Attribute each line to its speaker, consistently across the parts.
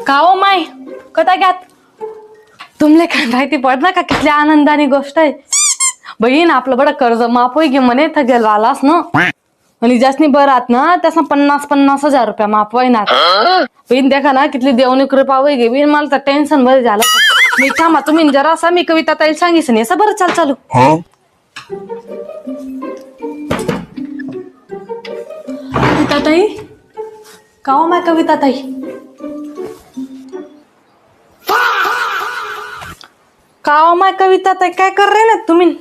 Speaker 1: का हो माय कथा घ्यात तुमले काय माहिती पडणार का किती आनंदाची गोष्ट आहे. बहीण आपलं बडं कर्ज माफ होई गे म्हणे थगेल आलास ना आणि ज्यासनी बरात ना त्यासना 50,000 रुपया माफ होईनार. बहीण देखा ना किती देवनी कृपा होई गे बहीण मला तर टेन्शन बरं झालं. मी थांबा तुम्ही जरा असा मी कविता ताई सांगितलं नाही असं बरं चालू कविता ताई का हो माय कविता ताई का हो माय कविता ताई काय कर रे ना तुम्ही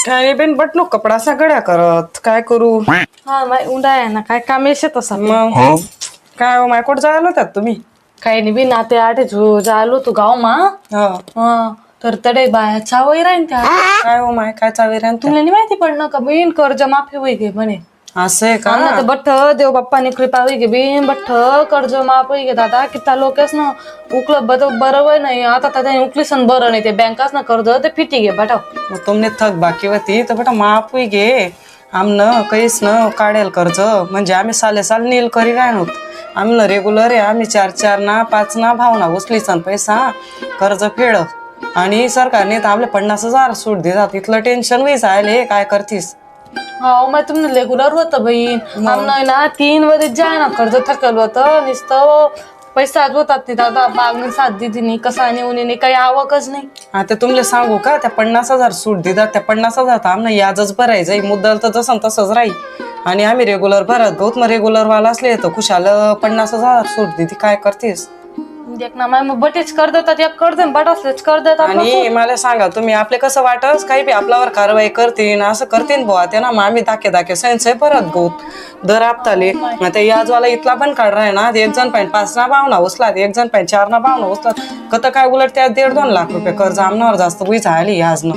Speaker 2: काय बेन बटलो कपडा सगळ्या करत काय करू.
Speaker 1: हा माय उंडा आहे ना काय काम येत तसा
Speaker 2: मग काय हो माय कुठं जायला होत्यात तुम्ही.
Speaker 1: काही नाही बी नाते आटे जायलो तू गाव मा तर तडे बायाच्या वय राहीन त्या
Speaker 2: काय हो माय काय चावेर
Speaker 1: तुला नाही माहिती पडणं का बहीण कर्ज माफी होई गे म्हणे.
Speaker 2: असं आहे का.
Speaker 1: ते बठ्ठ देव बाप्पानी कृपा होई गे बीन बठ्ठ कर्ज माफ होई गे दादा किती लोकच ना उकलं बरं वय नाही आता त्याने उकलीसन बरं नाही ते बँकाच ना कर्ज ते फिटी गे बटाव.
Speaker 2: मग तुमने थक बाकी होती तर बेटा माफ होई गे आमनं काहीच न काढेल कर्ज म्हणजे आम्ही साले साल नील करी राहणार आम्ही रेग्युलर आहे आम्ही 4 ना 5 ना भावना उचलीसन पैसा कर्ज फेड आणि सरकारने तर आपले 50,000 सूट देतात इथलं टेन्शन वय जायले काय करतीस.
Speaker 1: हो मग तुम्ही रेग्युलर होतं बहीण आमनं ना 3 मध्ये जाय ना कर्ज थकल होतं नुसतं पैसा होतात नाही दादा बागने साथ दिदी नाही कसा नेऊन काही आवकच नाही.
Speaker 2: आता तुमले सांगू का त्या 50,000 सूट देतात त्या 50,000 तर आम्हाला याजच भरायचं मुद्दल तर जसं तसंच राहील आणि आम्ही रेग्युलर भरत गौत मग रेग्युलर वाला असले तर खुशाल 50,000 सूट देते काय करतेस.
Speaker 1: देख ना मग बटेच कर देतात एक कर दे बट असलेच कर देतात.
Speaker 2: आणि मला सांगा तुम्ही आपले कसं वाटस काही बी आपल्यावर कारवाई करतीन असं करतीन बुवा ते ना मग आम्ही दाखे संशय परत गौत दर आपताले आता याजवाला इथला पण काढ राय ना 1 जण पाहिजे 5 ना भावना उचलात 1 जण पाहिजे 4 ना भावना उचलात कत काय उलट त्या 1.5-2 लाख रुपये कर्ज आमनावर जास्त उई झाली याजनं.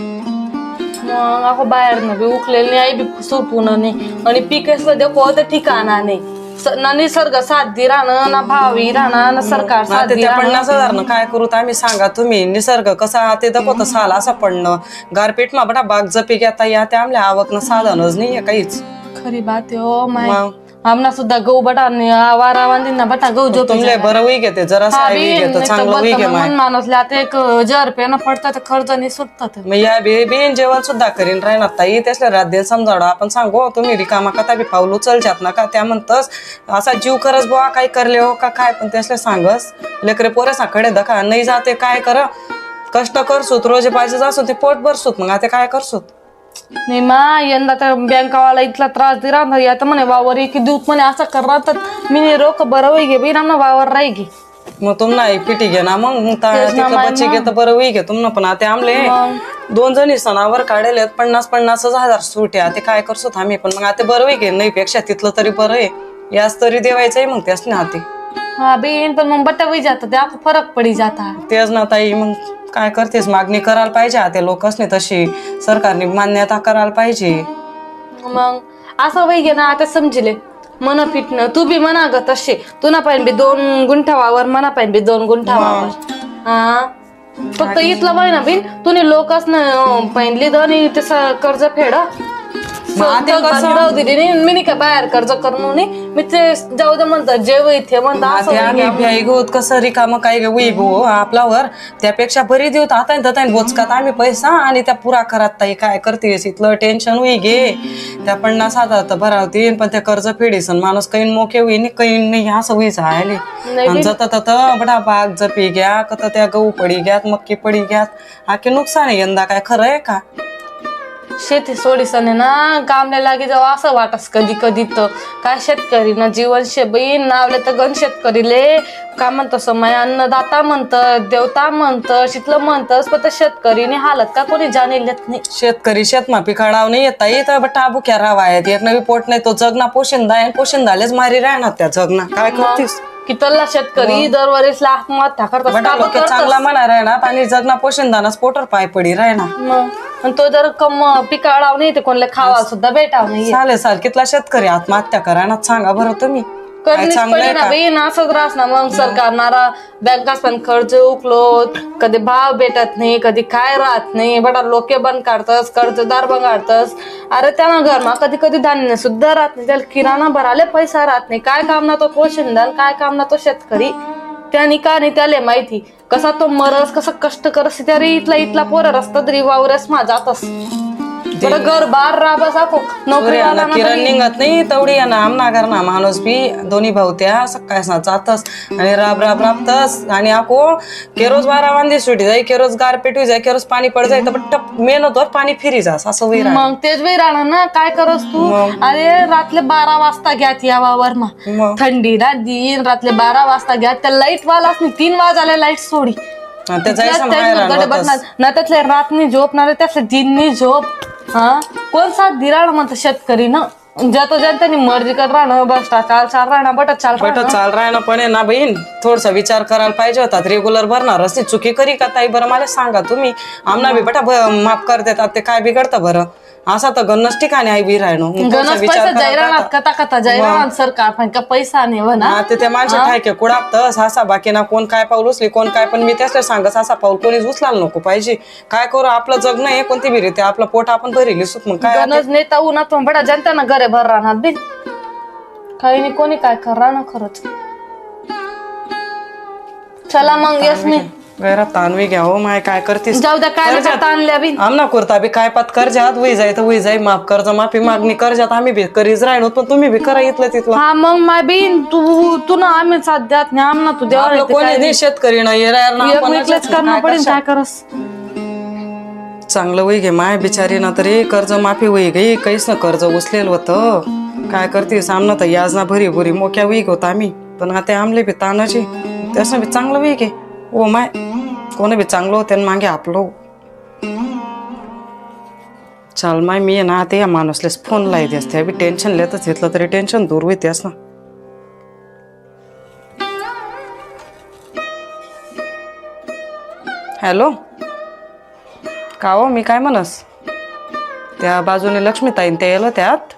Speaker 1: मग ako बाहेर ना बी उकलेलं नाही आई बी सोपून नाही आणि पिकेस देखो तर ठिकाणा नाही ना निसर्ग साथ दे राहणं ना भावी राहणार ना सरकार साथ दे
Speaker 2: त्या 50,000 न काय करू आम्ही सांगा तुम्ही निसर्ग कसा ते दखवत साल असं पडणं गारपीट मा बडा बाग जपी घेता या त्या आमल्या आवकनं साधनच नाहीये काहीच.
Speaker 1: खरी बात आहे हो माय आमना सुद्धा गहू बटा वारा वांदीना बटा गहू जो
Speaker 2: तुमले बरं होई घेते जरा चांगलं होई घे
Speaker 1: माणूसला आता 1,000 रुपयानं पडतात खर्च नाही सुटतात.
Speaker 2: मग या बेन जेवण सुद्धा करीन राहणार ताई त्यासल्या रात समजावं आपण सांगू तुम्ही रिकामा कथा बी पाऊल उचलच्यात ना का त्या म्हणतस असा जीव करस बुवा काय करले हो का काय पण त्यासल्या सांगस लेकरे पोरेसाकडे दखा नाही जाते काय कर कष्ट करसूत रोजे पाहिजे असो ते पोट भरसूत मग आता काय करसूत.
Speaker 1: नाही मा यंदा तर बँकावाला इथला त्रास दिला आता म्हणे वावर की दूध म्हणे असं करतात मी रोख बरं होई घे बिना ना वावर राही घे
Speaker 2: मग तुम्हाला पिटी घे ना मग बच्चे घे तर बरं होई घे तुम्हाला पण आता आमले 2 जणी सणावर काढले 50,000 सूट आहे ते काय करसो आम्ही पण मग आता बरं होई घे नाही पेक्षा तिथलं तरी बरं आहे याच तरी देवायचंय मग त्याच ना हाती.
Speaker 1: हा बेन पण मग बट्टा वही जातात त्या फरक पडी जाता
Speaker 2: तेच ना ताई मग काय करतेस मागणी करायला पाहिजे आता लोकसने तशी सरकारने मान्यता करायला पाहिजे.
Speaker 1: मग असं वही घे ना आता समजले मन फिटणं तू बी म्हणा ग तसे तू ना पाहिजे 2 गुंठा वावर मना पाहिजे 2 गुंठा वावर हा फक्त इथलं बाय ना बिन तुने लोकच ना पहिली आणि ते कर्ज फेड मी नाही का बाहेर कर्ज करून मी ते जाऊ दे म्हणतात जेव इथे
Speaker 2: म्हणतात कसं रिकाम काय उई गो आपल्यावर त्यापेक्षा बरी देऊ आता बोचकात आम्ही पैसा आणि त्या पुरा करत ताई काय करतेस इथलं टेन्शन उई घे त्या 50,000 भरावतील पण त्या कर्ज फेडीस माणूस काही मोके होई काही नाही असं उई झाले जत बडा बाग जपी घ्या कत त्या गहू पडी घ्यात मक्की पडी घ्यात आखे नुकसान आहे यंदा काय खरं आहे का.
Speaker 1: शेती सोडीसने ना कामल्या लागे जाऊ असं वाटस कधी कधी तर काय शेतकरी ना जीवन शेबई नावले तर गण शेतकरीले का म्हणतो समय अन्नदाता म्हणतं देवता म्हणतं शितलं म्हणतंस पण शेतकरीने हालत का कोणी जाणील येत नाही.
Speaker 2: शेतकरी शेतमा पिकाडाव नाही येता येत बटा बुक्या रावा आहेत एक नवी पोट नाही तो जगना पोशिंदा आहे पोशिंदालेच मारी राहणार त्या जगना काय करतीस.
Speaker 1: कितला शेतकरी दरवर्षी आत्महत्या करतात
Speaker 2: चांगला म्हणा राहणार आणि जगना पोशिंदाना स्पोटर पाय पडी राहणार
Speaker 1: आणि तो जर कम पिकाळाव नाही ते कोणाला खावा सुद्धा भेटाव नाही
Speaker 2: चालेल कितला शेतकरी आत्महत्या करा ना सांगा बरं तुम्ही.
Speaker 1: करणीच
Speaker 2: चांगलं
Speaker 1: पडे
Speaker 2: आहे
Speaker 1: ना
Speaker 2: का?
Speaker 1: बाई ना असंच राहस ना मग सरकारनारा बँकास पण कर्ज उकलो कधी भाव भेटत नाही कधी काय राहत नाही बडा लोके बंद काढतस कर्जदार बंद काढतस अरे त्यांना घरमा कधी कधी धान्य सुद्धा राहत नाही त्याला किराणा भराले पैसा राहत नाही काय काम ना तो पोशिंदा काय काम ना तो शेतकरी त्यानी का नाही त्याला माहिती कसा तो मरस कसा कष्ट करस तरी इथला पोर रस्ता तरी वावरस मा जातस बरं घर बार राबस आखो नोकरीवाला ना
Speaker 2: किरण
Speaker 1: तरी
Speaker 2: निघत नाही तेवढी आहे ना आमना घरना माणूस बी दोन्ही भाऊ त्या सकाळ जातस आणि राब राब राबतस आणि आको केरोज 12 वांदी सुटी जाई केरोज गार पेटवी जाय केरोज पाणी पड जाय तर टप मेहनत वर पाणी फिरी जास असं होई राहणार.
Speaker 1: मग तेच वेळ राहणार ना काय करस तू अरे रातले 12 वाजता घ्यात या वावर मा
Speaker 2: मग
Speaker 1: थंडी ना दिन रातले 12 वाजता घ्यात त्या लाईट वालाच नाही 3 वाजाले लाईट सोडी
Speaker 2: ते जायचं माहेराला
Speaker 1: ना त्यातले रातनी झोपणारे त्यातले दिननी झोप हा कोण साथ दिराण म्हणतं शेतकरी ना ज्यातो जनतानी मर्जी कर राहणं भ्रष्टाचार चाल राहणं बटत चाल राहणं.
Speaker 2: चाल राहणं पण आहे ना बहीण थोडसा विचार करायला पाहिजे होता रेग्युलर भरणार असते चुकी करी का ताई बरं मला सांगा तुम्ही आमना बी बटा माफ कर देतात ते काय बिघडतं बरं असा तर गन्नच ठिकाणी आई बी राहणं
Speaker 1: गणस पैसा जैराणात कथा कथा जैराणात सरकार पण का पैसा नाही म्हणा
Speaker 2: ते त्या माणसं ठायके कुडापतं सासा बाकी ना कोण काय पाऊल उचली कोण काय पण मी त्याच सांगत सासा पाऊल कोणीच उचलायला नको पाहिजे काय करू आपलं जग नाही कोणती बी रीते आपलं पोट आपण भरेली सुख मग काय
Speaker 1: गणस नेता उन्हात बडा जनताना घरे भर राहणार बिन काही नाही कोणी काय कर राहणार खरंच चला मग यस मी
Speaker 2: गैरा तानवी घ्या हो माय काय करतीस
Speaker 1: जाऊ द्या काय आणल्या बिन
Speaker 2: आमना कुर्ता बी काय पात कर्जात वही जाय तर वही जाय माफ कर्ज माफी मागणी कर्जात आम्ही बी करीच राहिलो पण तुम्ही बी करा इथलं तिथलं
Speaker 1: हा मग माय बिन तू ना आम्ही साथ द्यात नाही आम ना तू
Speaker 2: आपलं
Speaker 1: देवा
Speaker 2: कोणी नाही शेतकरी नाही
Speaker 1: एकमेकलेच करणं पडेल काय करस
Speaker 2: चांगलं वही घे माय बिचारी ना तरी कर्ज माफी वही गे काहीच ना कर्ज उचलेलं होतं काय करतीस आमना तर याजना भरी भरी मोक्या वही होत आम्ही पण आता आमले बी तानाची त्यासनं बी चांगलं वही घे ओ माय कोणी बी चांगलं होते मागे आपलं चाल माय मी ना आता या माणूसलेच फोन लाईत असते बी टेन्शन लेतच घेतलं तरी टेन्शन दूर होतेस ना हॅलो का हो मी काय म्हणस त्या बाजूने लक्ष्मीताईन त्या येलं त्यात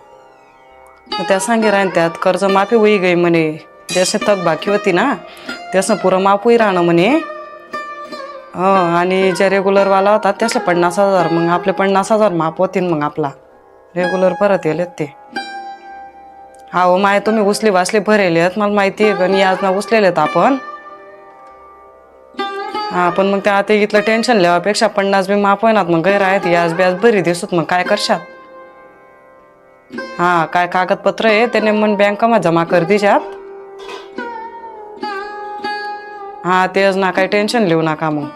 Speaker 2: त्या सांगे राहीन त्यात कर्ज माफी होई गई म्हणे जसे तक बाकी होती ना त्यासनं पुरं माफ होई राहणं म्हणे आणि जे रेग्युलरवाला होता त्यासला 50,000 मग आपले 50,000 माफ होतील मग आपला रेग्युलर परत येलेत ते हा हो माय तुम्ही उचली वाचली भरेले आहेत मला माहिती आहे गण आज ना उचलेले आहेत आपण हा पण मग त्या आता इथलं टेन्शन लिहापेक्षा 50 बी माफ होईनात मग गैर आहेत याज ब्याज भरी दिसत मग काय करशात हा काय कागदपत्र आहे त्याने मन बँकामध्ये जमा कर दिशात हा तेच ना काही टेन्शन लिहू नका मग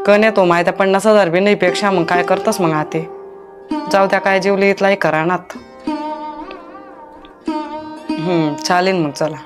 Speaker 2: कण येतो माहिती 50,000 बी नाही पेक्षा मग काय करतस मग आते जाऊ द्या काय जेवली इथलाही करानात चालेल मग चला